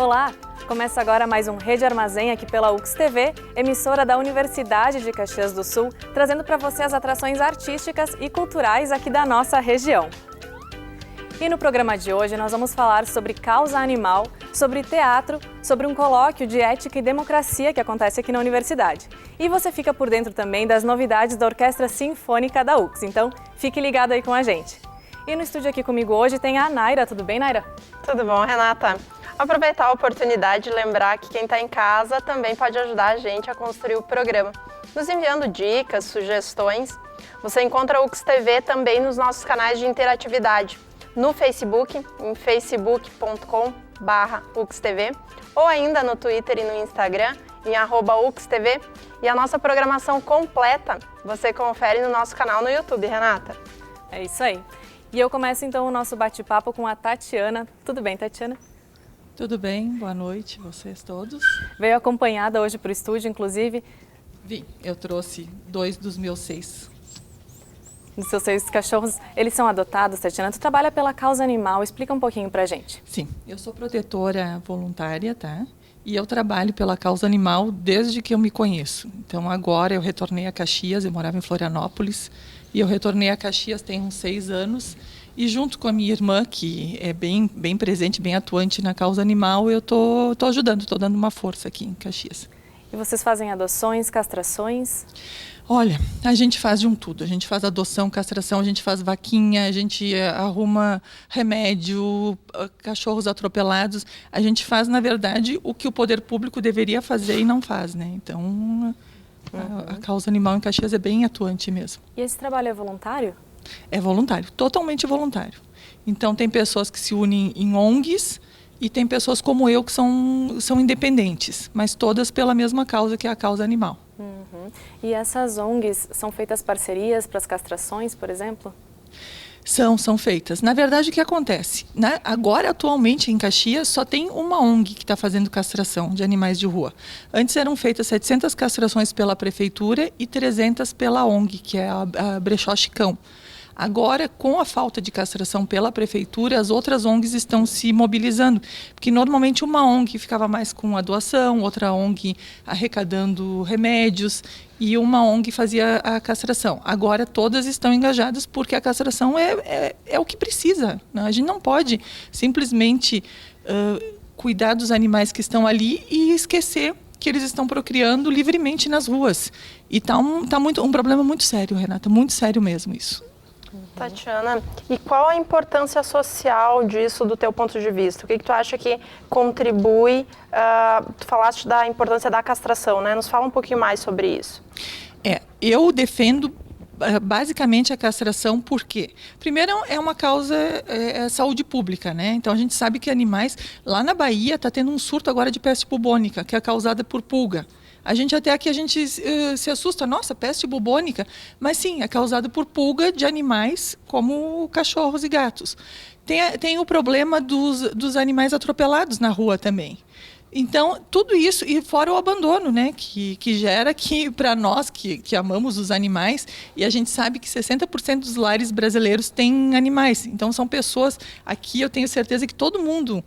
Olá! Começa agora mais um Rede Armazém aqui pela UX TV, emissora da Universidade de Caxias do Sul, trazendo para você as atrações artísticas e culturais aqui da nossa região. E no programa de hoje nós vamos falar sobre causa animal, sobre teatro, sobre um colóquio de ética e democracia que acontece aqui na universidade. E você fica por dentro também das novidades da Orquestra Sinfônica da UX, então fique ligado aí com a gente. E no estúdio aqui comigo hoje tem a Naira. Tudo bem, Naira? Tudo bom, Renata? Aproveitar a oportunidade de lembrar que quem está em casa também pode ajudar a gente a construir o programa, nos enviando dicas, sugestões. Você encontra a UX TV também nos nossos canais de interatividade, no Facebook, em facebook.com/UXTV, ou ainda no Twitter e no Instagram, em @UXTV. E a nossa programação completa você confere no nosso canal no YouTube, Renata. É isso aí. E eu começo então o nosso bate-papo com a Tatiana. Tudo bem, Tatiana? Tudo bem, boa noite vocês todos. Veio acompanhada hoje para o estúdio, inclusive. Vim, eu trouxe 2 dos meus 6. Dos seus 6 cachorros, eles são adotados, Tatiana? Tu trabalha pela causa animal, explica um pouquinho pra gente. Sim, eu sou protetora voluntária, tá? E eu trabalho pela causa animal desde que eu me conheço. Então agora eu retornei a Caxias, eu morava em Florianópolis, e eu retornei a Caxias tem uns 6 anos. E junto com a minha irmã, que é bem presente, bem atuante na causa animal, eu tô ajudando, estou dando uma força aqui em Caxias. E vocês fazem adoções, castrações? Olha, a gente faz de um tudo. A gente faz adoção, castração, a gente faz vaquinha, a gente arruma remédio, cachorros atropelados. A gente faz, na verdade, o que o poder público deveria fazer e não faz, né? Então, a causa animal em Caxias é bem atuante mesmo. E esse trabalho é voluntário? É voluntário, totalmente voluntário. Então, tem pessoas que se unem em ONGs e tem pessoas como eu que são independentes, mas todas pela mesma causa, que é a causa animal. E essas ONGs são feitas parcerias para as castrações, por exemplo? São feitas. Na verdade, o que acontece? Agora, atualmente, em Caxias, só tem uma ONG que está fazendo castração de animais de rua. Antes eram feitas 700 castrações pela prefeitura e 300 pela ONG, que é a Brechó Chicão. Agora, com a falta de castração pela prefeitura, as outras ONGs estão se mobilizando, porque normalmente uma ONG ficava mais com a doação, outra ONG arrecadando remédios e uma ONG fazia a castração. Agora todas estão engajadas porque a castração é o que precisa, né? A gente não pode simplesmente cuidar dos animais que estão ali e esquecer que eles estão procriando livremente nas ruas. E tá um problema muito sério, Renata, muito sério mesmo isso. Tatiana, e qual a importância social disso do teu ponto de vista? O que tu acha que contribui? Tu falaste da importância da castração, né? Nos fala um pouquinho mais sobre isso. Eu defendo basicamente a castração porque, primeiro, é uma causa saúde pública, né? Então a gente sabe que animais, lá na Bahia está tendo um surto agora de peste bubônica, que é causada por pulga. A gente até aqui se assusta, nossa, peste bubônica, mas sim, é causada por pulga de animais como cachorros e gatos. Tem o problema dos animais atropelados na rua também. Então, tudo isso, e fora o abandono, né, que gera que, para nós que amamos os animais, e a gente sabe que 60% dos lares brasileiros têm animais. Então, são pessoas, aqui eu tenho certeza que todo mundo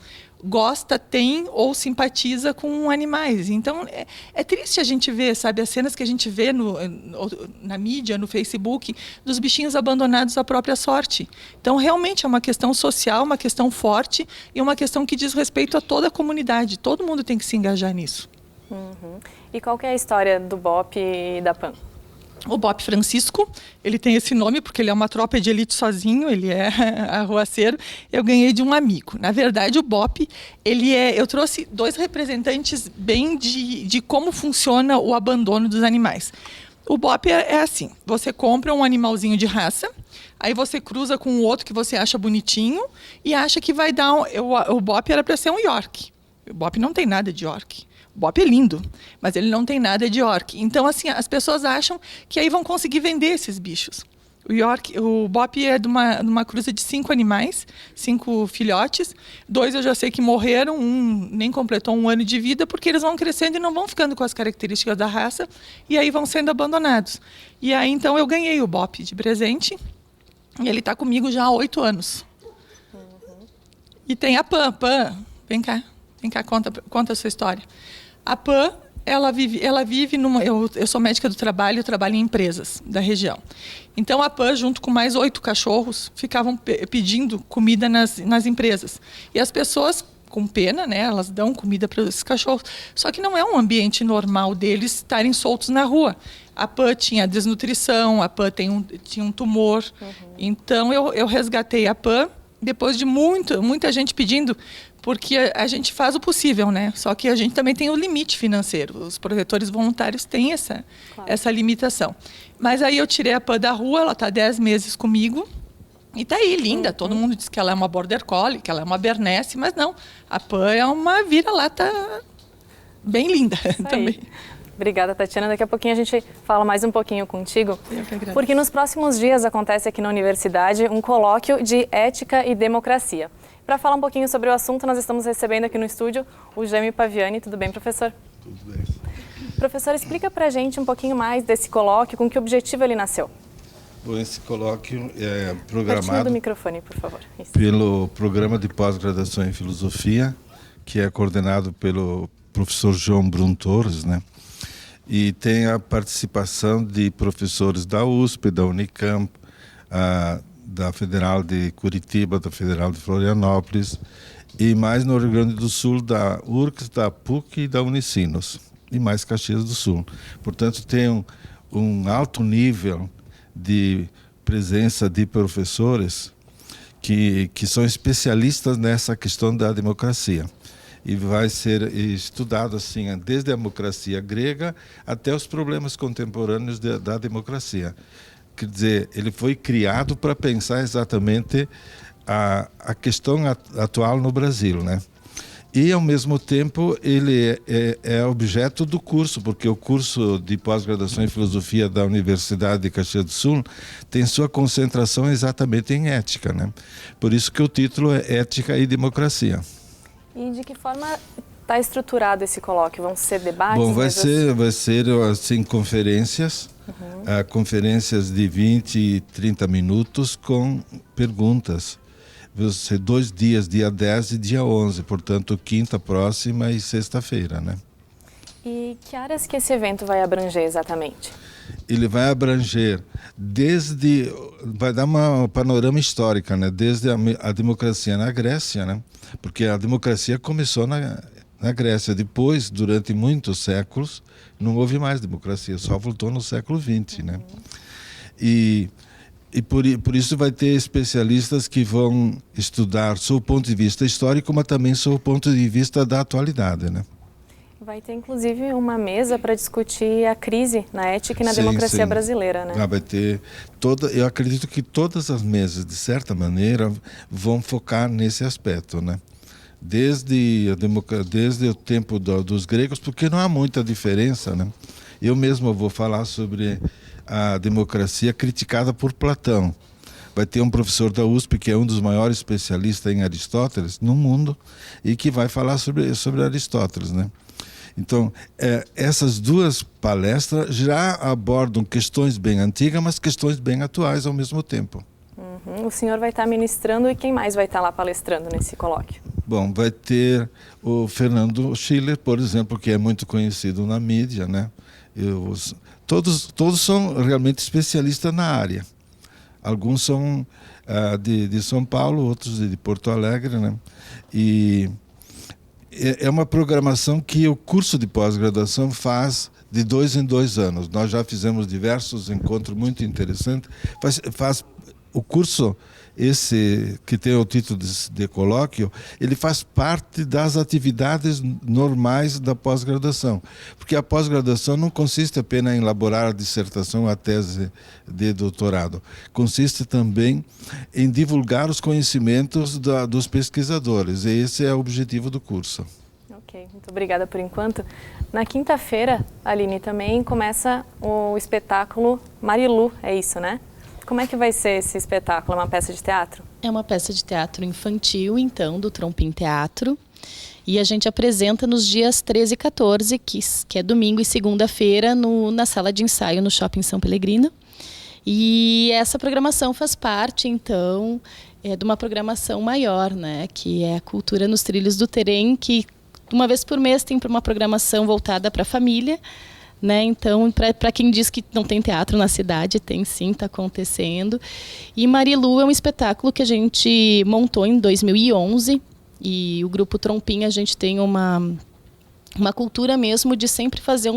gosta, tem ou simpatiza com animais. Então, é triste a gente ver, sabe, as cenas que a gente vê na mídia, no Facebook, dos bichinhos abandonados à própria sorte. Então, realmente é uma questão social, uma questão forte e uma questão que diz respeito a toda a comunidade. Todo mundo tem que se engajar nisso. E qual que é a história do BOP e da PAN? O BOP Francisco, ele tem esse nome porque ele é uma tropa de elite sozinho, ele é arruaceiro. Eu ganhei de um amigo. Na verdade, o BOP, eu trouxe 2 representantes bem de como funciona o abandono dos animais. O BOP é assim, você compra um animalzinho de raça, aí você cruza com um outro que você acha bonitinho e acha que vai dar... O BOP era para ser um York. O BOP não tem nada de York. O BOP é lindo, mas ele não tem nada de York. Então, assim, as pessoas acham que aí vão conseguir vender esses bichos. O BOP é de uma cruza de 5 animais, 5 filhotes. 2 eu já sei que morreram, um nem completou 1 ano de vida, porque eles vão crescendo e não vão ficando com as características da raça, e aí vão sendo abandonados. E aí, então, eu ganhei o BOP de presente, e ele está comigo já há 8 anos. E tem a Pan, vem cá. Vem cá, conta a sua história. A PAN, ela vive numa... Eu sou médica do trabalho, eu trabalho em empresas da região. Então, a PAN, junto com mais 8 cachorros, ficavam pedindo comida nas empresas. E as pessoas, com pena, né, elas dão comida para esses cachorros. Só que não é um ambiente normal deles estarem soltos na rua. A PAN tinha desnutrição, a PAN tinha um tumor. Então, eu resgatei a PAN, depois de muita gente pedindo, porque a gente faz o possível, né? Só que a gente também tem o limite financeiro. Os protetores voluntários têm essa limitação. Mas aí eu tirei a PAN da rua, ela está 10 meses comigo. E está aí, linda. Todo mundo diz que ela é uma Border Collie, que ela é uma Bernese, mas não. A PAN é uma vira-lata bem linda também. Obrigada, Tatiana. Daqui a pouquinho a gente fala mais um pouquinho contigo. Porque nos próximos dias acontece aqui na universidade um colóquio de ética e democracia. Para falar um pouquinho sobre o assunto, nós estamos recebendo aqui no estúdio o Jaime Paviani. Tudo bem, professor? Tudo bem. Professor, explica para a gente um pouquinho mais desse colóquio, com que objetivo ele nasceu. Bom, esse colóquio é Pertinho programado do microfone, por favor. Isso. pelo Programa de Pós-Graduação em Filosofia, que é coordenado pelo professor João Brum Torres, né? E tem a participação de professores da USP, da Unicamp, da Federal de Curitiba, da Federal de Florianópolis, e mais no Rio Grande do Sul, da URCS, da PUC e da Unicinos, e mais Caxias do Sul. Portanto, tem um alto nível de presença de professores que são especialistas nessa questão da democracia. E vai ser estudado assim, desde a democracia grega até os problemas contemporâneos da democracia. Quer dizer, ele foi criado para pensar exatamente a questão atual no Brasil, né? E, ao mesmo tempo, ele é objeto do curso, porque o curso de pós-graduação em filosofia da Universidade de Caxias do Sul tem sua concentração exatamente em ética, né? Por isso que o título é Ética e Democracia. E de que forma está estruturado esse colóquio? Vão ser debates? Bom, vai ser assim, conferências, conferências de 20 e 30 minutos com perguntas. Vai ser 2 dias, dia 10 e dia 11, portanto, quinta próxima e sexta-feira, né? E que áreas que esse evento vai abranger exatamente? Ele vai abranger vai dar uma panorama histórica, né? Desde a democracia na Grécia, né? Porque a democracia começou na Grécia. Depois, durante muitos séculos, não houve mais democracia, só voltou no século XX, né? E por isso vai ter especialistas que vão estudar sob o ponto de vista histórico, mas também sob o ponto de vista da atualidade, né? Vai ter, inclusive, uma mesa para discutir a crise na ética e na democracia brasileira, né? Vai ter eu acredito que todas as mesas, de certa maneira, vão focar nesse aspecto, né? Desde o tempo dos gregos, porque não há muita diferença, né? Eu mesmo vou falar sobre a democracia criticada por Platão. Vai ter um professor da USP que é um dos maiores especialistas em Aristóteles no mundo e que vai falar sobre Aristóteles, né? Então, essas duas palestras já abordam questões bem antigas, mas questões bem atuais ao mesmo tempo. O senhor vai estar ministrando e quem mais vai estar lá palestrando nesse colóquio? Bom, vai ter o Fernando Schiller, por exemplo, que é muito conhecido na mídia, né? Todos são realmente especialistas na área. Alguns são de São Paulo, outros de Porto Alegre, né? E é uma programação que o curso de pós-graduação faz de 2 em 2 anos. Nós já fizemos diversos encontros muito interessantes. O curso, esse que tem o título de colóquio, ele faz parte das atividades normais da pós-graduação. Porque a pós-graduação não consiste apenas em elaborar a dissertação, a tese de doutorado. Consiste também em divulgar os conhecimentos dos pesquisadores. E esse é o objetivo do curso. Ok, muito obrigada por enquanto. Na quinta-feira, Aline, também começa o espetáculo Marilu, é isso, né? Como é que vai ser esse espetáculo? É uma peça de teatro? É uma peça de teatro infantil, então, do Trompim Teatro. E a gente apresenta nos dias 13 e 14, que é domingo e segunda-feira, na sala de ensaio no Shopping São Pellegrino. E essa programação faz parte, então, de uma programação maior, né? Que é a Cultura nos Trilhos do Terem, que uma vez por mês tem uma programação voltada para a família, né? Então, para quem diz que não tem teatro na cidade, tem sim, está acontecendo. E Marilu é um espetáculo que a gente montou em 2011 e o Grupo Trompinha, a gente tem uma cultura mesmo de sempre fazer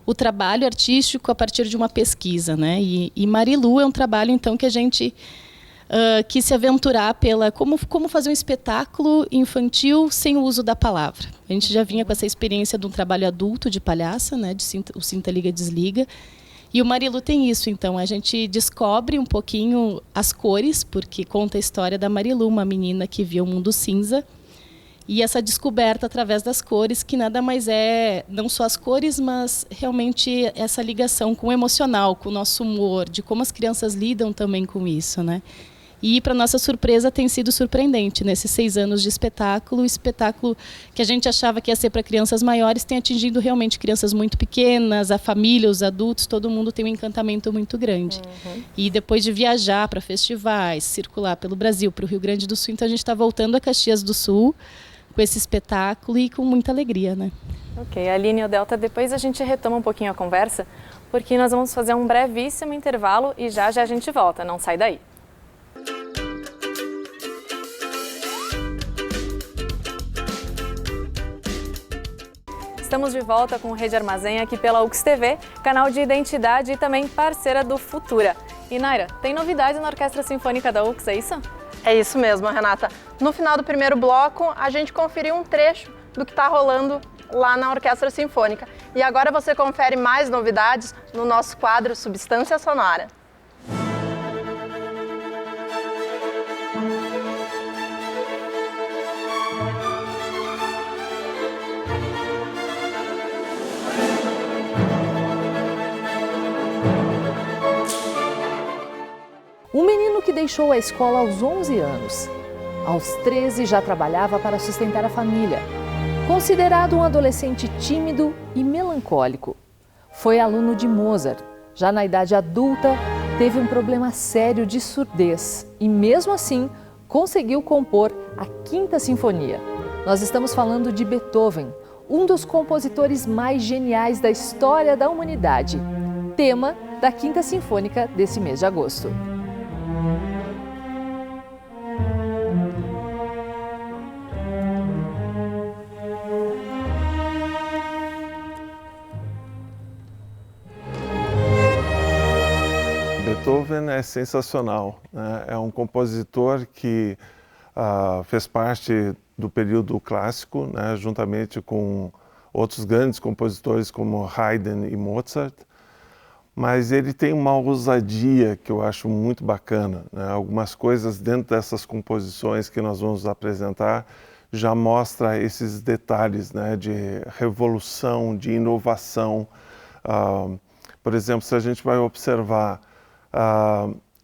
o trabalho artístico a partir de uma pesquisa, né? E Marilu é um trabalho, então, que a gente quis se aventurar pela como fazer um espetáculo infantil sem o uso da palavra. A gente já vinha com essa experiência de um trabalho adulto de palhaça, né? O Sinta, Liga, Desliga. E o Marilu tem isso, então, a gente descobre um pouquinho as cores, porque conta a história da Marilu, uma menina que via o mundo cinza, e essa descoberta através das cores, que nada mais é, não só as cores, mas realmente essa ligação com o emocional, com o nosso humor, de como as crianças lidam também com isso, né? E, para nossa surpresa, tem sido surpreendente. Nesses 6 anos de espetáculo, o espetáculo que a gente achava que ia ser para crianças maiores tem atingido realmente crianças muito pequenas, a família, os adultos, todo mundo tem um encantamento muito grande. E depois de viajar para festivais, circular pelo Brasil, para o Rio Grande do Sul, então a gente está voltando a Caxias do Sul com esse espetáculo e com muita alegria, né? Ok, Aline e o Delta, depois a gente retoma um pouquinho a conversa, porque nós vamos fazer um brevíssimo intervalo e já a gente volta, não sai daí. Estamos de volta com o Rede Armazém aqui pela UX TV, canal de identidade e também parceira do Futura. E Naira, tem novidade na Orquestra Sinfônica da UX, é isso? É isso mesmo, Renata. No final do primeiro bloco, a gente conferiu um trecho do que está rolando lá na Orquestra Sinfônica. E agora você confere mais novidades no nosso quadro Substância Sonora. Um menino que deixou a escola aos 11 anos. Aos 13 já trabalhava para sustentar a família. Considerado um adolescente tímido e melancólico. Foi aluno de Mozart. Já na idade adulta, teve um problema sério de surdez e, mesmo assim, conseguiu compor a Quinta Sinfonia. Nós estamos falando de Beethoven, um dos compositores mais geniais da história da humanidade. Tema da Quinta Sinfônica desse mês de agosto. Beethoven é sensacional, né? É um compositor que fez parte do período clássico, né? Juntamente com outros grandes compositores como Haydn e Mozart, mas ele tem uma ousadia que eu acho muito bacana, né? Algumas coisas dentro dessas composições que nós vamos apresentar já mostra esses detalhes, né? De revolução, de inovação. Por exemplo, se a gente vai observar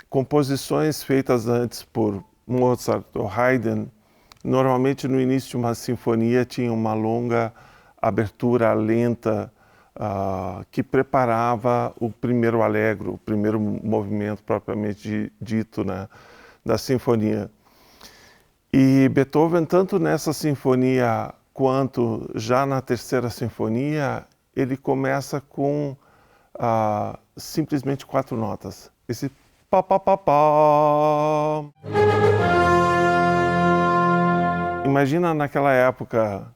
composições feitas antes por Mozart ou Haydn, normalmente no início de uma sinfonia tinha uma longa abertura lenta que preparava o primeiro allegro, o primeiro movimento propriamente dito, né, da sinfonia. E Beethoven, tanto nessa sinfonia quanto já na terceira sinfonia, ele começa com simplesmente 4 notas. Esse pá, pá, pá, pá. Imagina naquela época,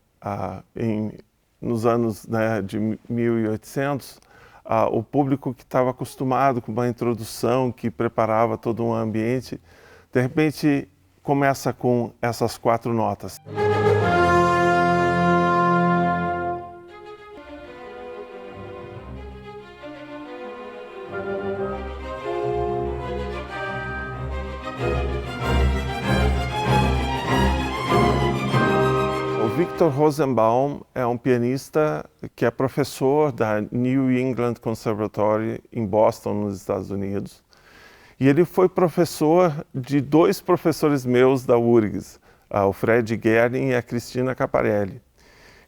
nos anos, né, de 1800, o público que estava acostumado com uma introdução que preparava todo um ambiente, de repente começa com essas 4 notas. Victor Rosenbaum é um pianista que é professor da New England Conservatory em Boston, nos Estados Unidos. E ele foi professor de 2 professores meus da URGS, o Fred Guerin e a Cristina Caparelli.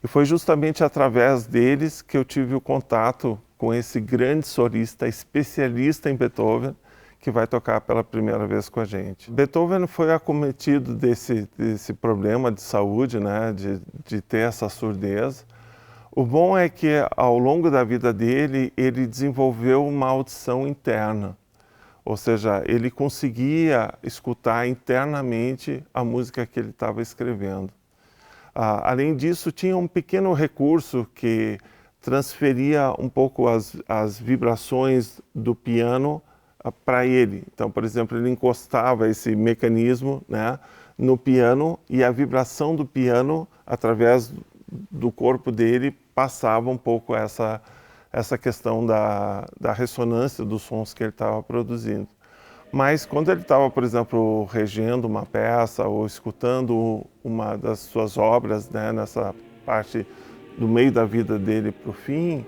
E foi justamente através deles que eu tive o contato com esse grande solista, especialista em Beethoven, que vai tocar pela primeira vez com a gente. Beethoven foi acometido desse problema de saúde, né, de ter essa surdez. O bom é que ao longo da vida dele, ele desenvolveu uma audição interna, ou seja, ele conseguia escutar internamente a música que ele estava escrevendo. Além disso, tinha um pequeno recurso que transferia um pouco as vibrações do piano para ele. Então, por exemplo, ele encostava esse mecanismo, né, no piano e a vibração do piano, através do corpo dele, passava um pouco essa questão da ressonância dos sons que ele estava produzindo. Mas quando ele estava, por exemplo, regendo uma peça ou escutando uma das suas obras, né, nessa parte do meio da vida dele para o fim,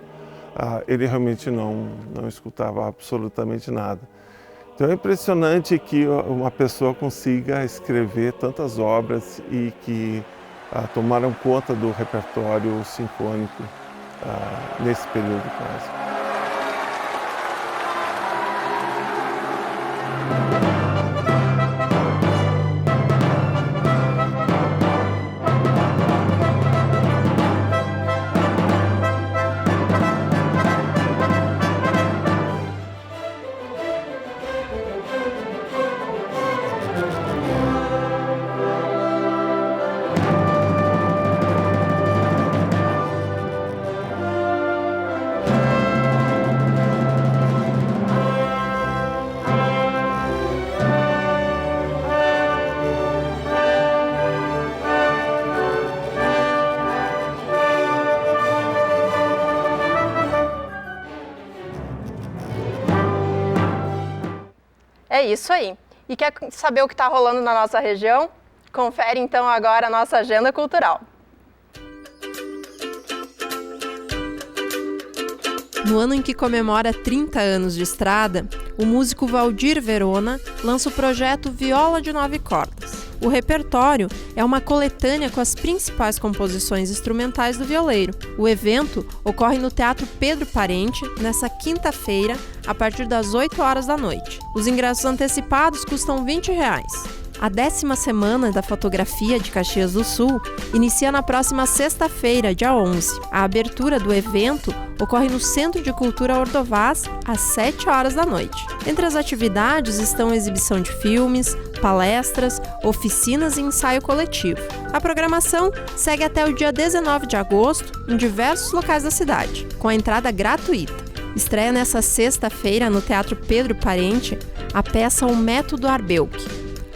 ele realmente não escutava absolutamente nada. Então é impressionante que uma pessoa consiga escrever tantas obras e que tomaram conta do repertório sinfônico nesse período clássico. É isso aí. E quer saber o que está rolando na nossa região? Confere então agora a nossa agenda cultural. No ano em que comemora 30 anos de estrada, o músico Valdir Verona lança o projeto Viola de 9 Cordas. O repertório é uma coletânea com as principais composições instrumentais do violeiro. O evento ocorre no Teatro Pedro Parente, nesta quinta-feira, a partir das 8 horas da noite. Os ingressos antecipados custam R$20. A 10ª Semana da Fotografia de Caxias do Sul inicia na próxima sexta-feira, dia 11. A abertura do evento ocorre no Centro de Cultura Ordovás, às 7 horas da noite. Entre as atividades estão exibição de filmes, palestras, oficinas e ensaio coletivo. A programação segue até o dia 19 de agosto em diversos locais da cidade, com a entrada gratuita. Estreia nesta sexta-feira no Teatro Pedro Parente a peça O Método Arbeuk.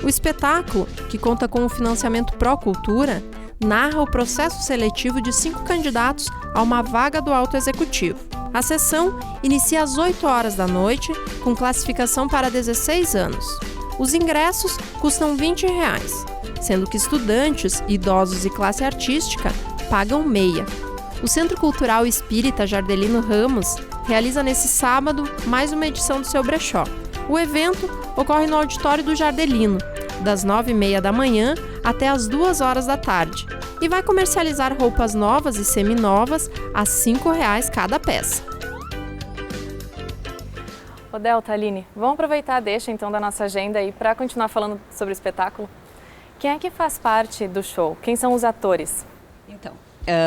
O espetáculo, que conta com o financiamento Procultura, narra o processo seletivo de 5 candidatos a uma vaga do Alto Executivo. A sessão inicia às 8 horas da noite, com classificação para 16 anos. Os ingressos custam R$20, sendo que estudantes, idosos e classe artística pagam meia. O Centro Cultural Espírita Jardelino Ramos realiza nesse sábado mais uma edição do seu brechó. O evento ocorre no auditório do Jardelino, das 9h30 da manhã até as 2 horas da tarde, e vai comercializar roupas novas e seminovas a R$5 cada peça. Delta, Aline, vamos aproveitar a deixa então da nossa agenda aí para continuar falando sobre o espetáculo. Quem é que faz parte do show? Quem são os atores? Então,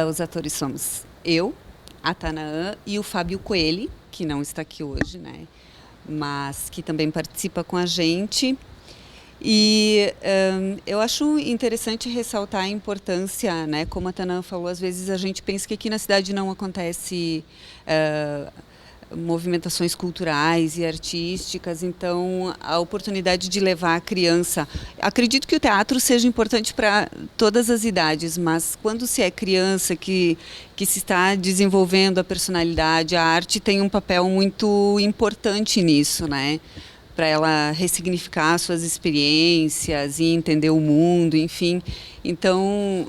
os atores somos eu, a Tanaã e o Fábio Coelho, que não está aqui hoje, né? Mas que também participa com a gente. E eu acho interessante ressaltar a importância, né? Como a Tanaã falou, às vezes a gente pensa que aqui na cidade não acontece movimentações culturais e artísticas, então a oportunidade de levar a criança. Acredito que o teatro seja importante para todas as idades, mas quando se é criança que se está desenvolvendo a personalidade, a arte tem um papel muito importante nisso, né? Para ela ressignificar suas experiências e entender o mundo, enfim. Então,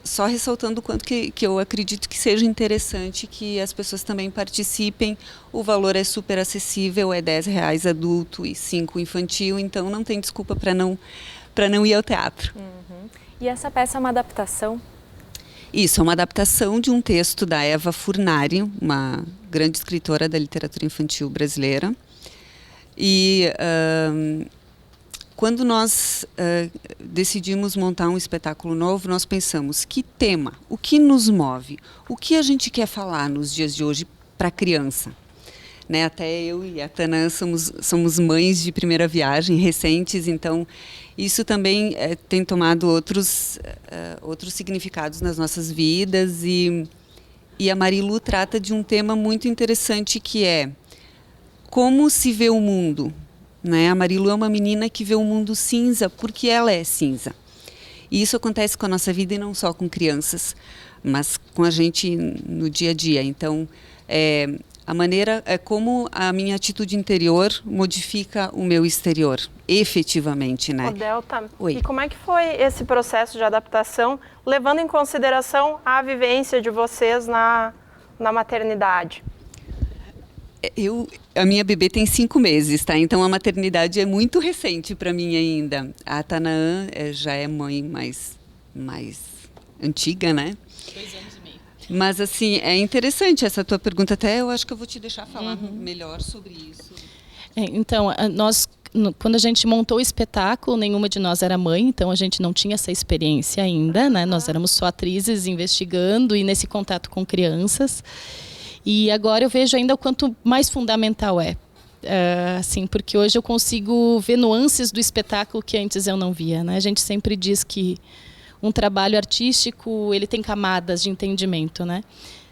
só ressaltando o quanto que eu acredito que seja interessante que as pessoas também participem. O valor é super acessível, é R$10 adulto e 5 infantil, então não tem desculpa para não ir ao teatro. Uhum. E essa peça é uma adaptação? Isso, é uma adaptação de um texto da Eva Furnari, uma grande escritora da literatura infantil brasileira. E quando nós decidimos montar um espetáculo novo, nós pensamos que tema, o que nos move, o que a gente quer falar nos dias de hoje para a criança. Né? Até eu e a Tanã somos mães de primeira viagem recentes, então isso também tem tomado outros significados nas nossas vidas e a Marilu trata de um tema muito interessante que é como se vê o mundo. Né? A Marilu é uma menina que vê o mundo cinza porque ela é cinza. E isso acontece com a nossa vida e não só com crianças, mas com a gente no dia a dia. Então, a maneira é como a minha atitude interior modifica o meu exterior, efetivamente, né? Delta, Oi. E como é que foi esse processo de adaptação, levando em consideração a vivência de vocês na maternidade? A minha bebê tem 5 meses, tá? Então a maternidade é muito recente para mim ainda. A Tanaã já é mãe mais antiga, né? 2 anos e meio. Mas assim, é interessante essa tua pergunta, até eu acho que eu vou te deixar falar melhor sobre isso. Então, quando a gente montou o espetáculo, nenhuma de nós era mãe, então a gente não tinha essa experiência ainda, né? Nós éramos só atrizes investigando e nesse contato com crianças. E agora eu vejo ainda o quanto mais fundamental assim, porque hoje eu consigo ver nuances do espetáculo que antes eu não via, né? A gente sempre diz que um trabalho artístico, ele tem camadas de entendimento, né?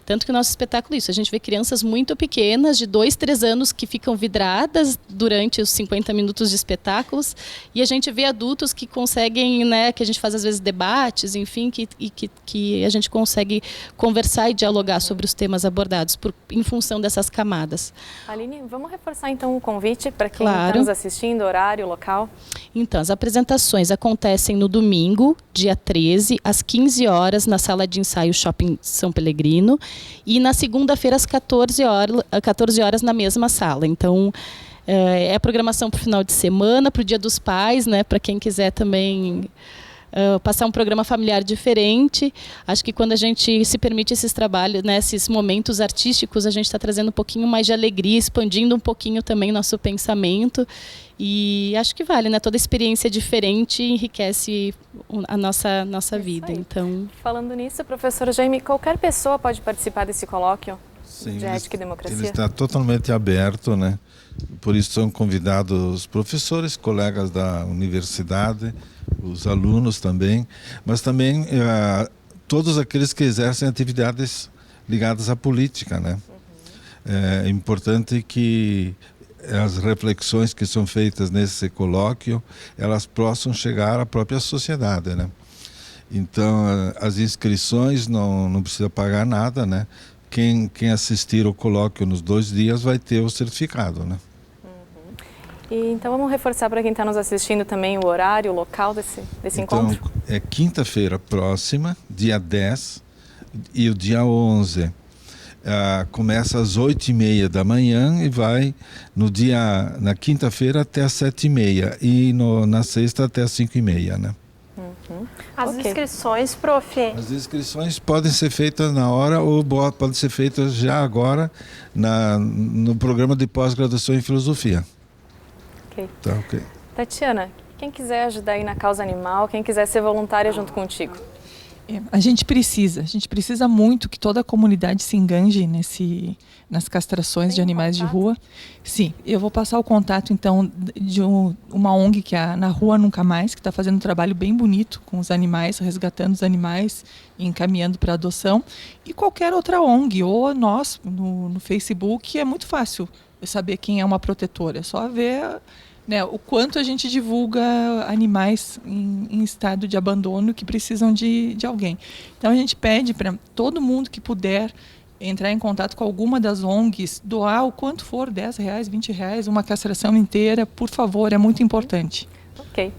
Tanto que o nosso espetáculo é isso, a gente vê crianças muito pequenas, de 2, 3 anos, que ficam vidradas durante os 50 minutos de espetáculos, e a gente vê adultos que conseguem, né, que a gente faz às vezes debates, enfim, que a gente consegue conversar e dialogar sobre os temas abordados em função dessas camadas. Aline, vamos reforçar então o convite para quem Claro. está nos assistindo, horário, local? Então, as apresentações acontecem no domingo, dia 13, às 15 horas, na sala de ensaio Shopping São Pelegrino, e na segunda-feira, às 14 horas, na mesma sala. Então, é programação para o final de semana, para o Dia dos Pais, né, para quem quiser também passar um programa familiar diferente. Acho que quando a gente se permite esses trabalhos, né, esses momentos artísticos, a gente está trazendo um pouquinho mais de alegria, expandindo um pouquinho também nosso pensamento. E acho que vale, né? Toda experiência diferente enriquece a nossa vida. Então, falando nisso, professor Jaime, qualquer pessoa pode participar desse colóquio de ética e democracia? Ele está totalmente aberto, né? Por isso são convidados os professores, colegas da universidade, os alunos também, mas também todos aqueles que exercem atividades ligadas à política, né? É importante que as reflexões que são feitas nesse colóquio, elas possam chegar à própria sociedade, né? Então, as inscrições não precisa pagar nada, né? Quem assistir ao colóquio nos 2 dias vai ter o certificado, né? E então vamos reforçar para quem está nos assistindo também o horário, o local desse encontro? Então, é quinta-feira próxima, dia 10 e o dia 11. Começa às 8h30 da manhã e vai na quinta-feira até às 7h30 e na sexta até às 5h30, né? As inscrições, prof? As inscrições podem ser feitas na hora ou podem ser feitas já agora no programa de pós-graduação em filosofia. Ok. Tá, ok. Tatiana, quem quiser ajudar aí na causa animal, quem quiser ser voluntária junto contigo? A gente precisa muito que toda a comunidade se enganje nas castrações de animais de rua. Sim, eu vou passar o contato então de uma ONG que é Na Rua Nunca Mais, que está fazendo um trabalho bem bonito com os animais, resgatando os animais e encaminhando para adoção. E qualquer outra ONG, ou nós no Facebook, é muito fácil saber quem é uma protetora. É só ver, né, o quanto a gente divulga animais em estado de abandono que precisam de alguém. Então a gente pede para todo mundo que puder entrar em contato com alguma das ONGs, doar o quanto for, R$10, R$20, uma castração inteira, por favor, é muito importante. Ok.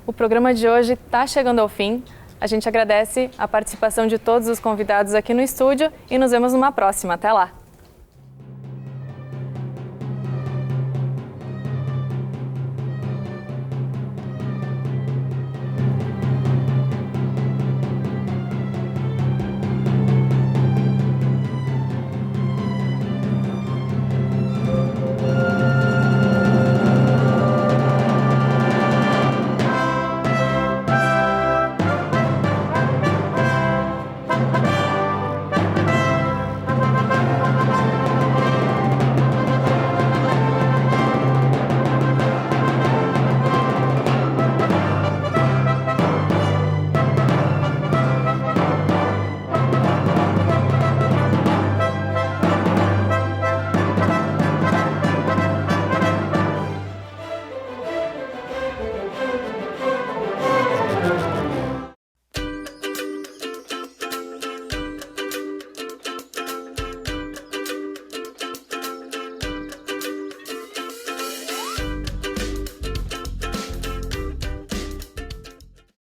O programa de hoje está chegando ao fim. A gente agradece a participação de todos os convidados aqui no estúdio e nos vemos numa próxima. Até lá!